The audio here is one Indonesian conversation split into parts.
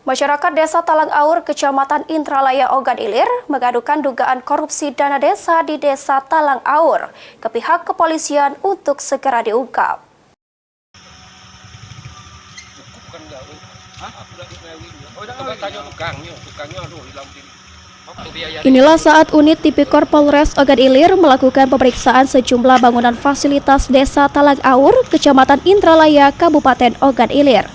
Masyarakat Desa Talang Aur, Kecamatan Indralaya, Ogan Ilir, mengadukan dugaan korupsi dana desa di Desa Talang Aur ke pihak kepolisian untuk segera diungkap. Inilah saat unit Tipikor Polres Ogan Ilir melakukan pemeriksaan sejumlah bangunan fasilitas Desa Talang Aur, Kecamatan Indralaya, Kabupaten Ogan Ilir.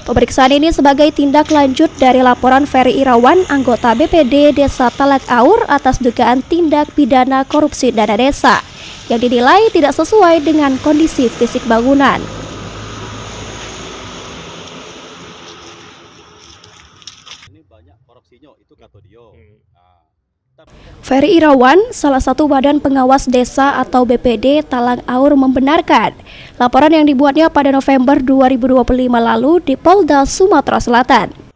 Pemeriksaan ini sebagai tindak lanjut dari laporan Ferry Irawan, anggota BPD Desa Talang Aur atas dugaan tindak pidana korupsi dana desa yang dinilai tidak sesuai dengan kondisi fisik bangunan. Ini banyak korupsinya, itu kata dia. Ferry Irawan, salah satu badan pengawas desa atau BPD Talang Aur, membenarkan laporan yang dibuatnya pada November 2025 lalu di Polda Sumatera Selatan.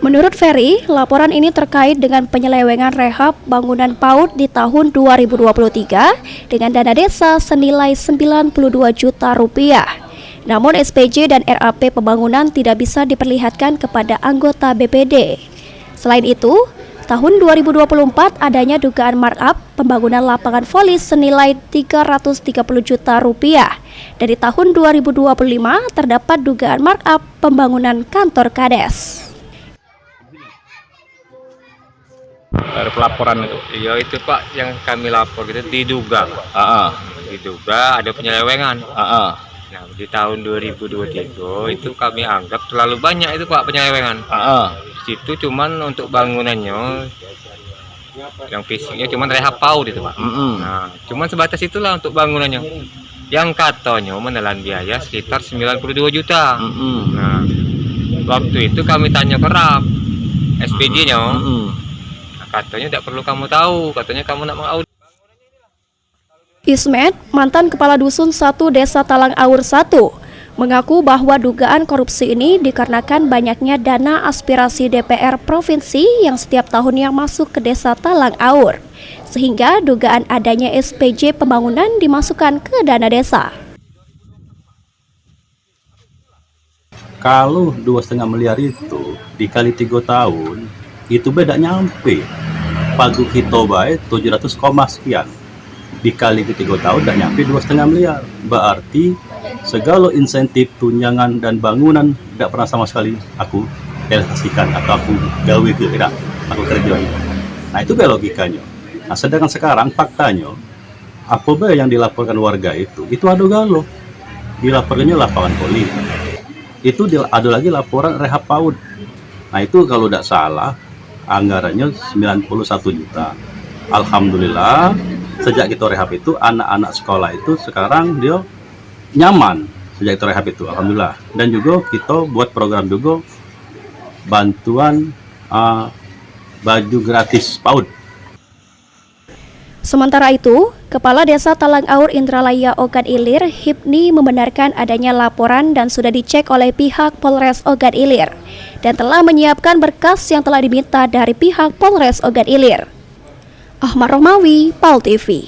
Menurut Ferry, laporan ini terkait dengan penyelewengan rehab bangunan PAUD di tahun 2023 dengan dana desa senilai 92 juta rupiah. Namun SPJ dan RAP pembangunan tidak bisa diperlihatkan kepada anggota BPD. Selain itu, tahun 2024 adanya dugaan markup pembangunan lapangan voli senilai 330 juta rupiah. Dari tahun 2025 terdapat dugaan markup pembangunan kantor Kades. Dari pelaporan itu, ya itu Pak yang kami lapor gitu diduga, diduga ada penyelewengan. Nah di tahun 2023 itu kami anggap terlalu banyak itu Pak penyelewengan. Situ cuman untuk bangunannya, yang fisiknya cuman rehab PAUD itu Pak. Nah cuman sebatas itulah untuk bangunannya. Yang katanya menelan biaya sekitar 92 juta. Nah waktu itu kami tanya ke RAP, SPJ-nya. Katanya tidak perlu kamu tahu, katanya kamu nak mengaudit. Ismet, mantan Kepala Dusun 1 Desa Talang Aur 1, mengaku bahwa dugaan korupsi ini dikarenakan banyaknya dana aspirasi DPR Provinsi yang setiap tahunnya masuk ke Desa Talang Aur, sehingga dugaan adanya SPJ pembangunan dimasukkan ke dana desa. Kalau 2,5 miliar itu dikali 3 tahun, itu beda nyampe. Pagu kita baik 700, sekian. Dikali ke 3 tahun tidak nyampe 2,5 miliar. Berarti segala insentif tunjangan dan bangunan tidak pernah sama sekali aku realisasikan atau aku gawe ke tidak aku kerjain. Nah itu logikanya. Nah sedangkan sekarang faktanya apa yang dilaporkan warga itu ada galo. Dilaporkannya lapangan voli. Itu ada lagi laporan rehab PAUD. Nah itu kalau tidak salah anggarannya 91 juta. Alhamdulillah sejak kita rehab itu anak-anak sekolah itu sekarang dia nyaman sejak itu rehab itu, alhamdulillah. Dan juga kita buat program juga bantuan baju gratis PAUD. Sementara itu, Kepala Desa Talang Aur Indralaya Ogan Ilir, Hipni, membenarkan adanya laporan dan sudah dicek oleh pihak Polres Ogan Ilir dan telah menyiapkan berkas yang telah diminta dari pihak Polres Ogan Ilir. Ahmad Romawi, PAL TV.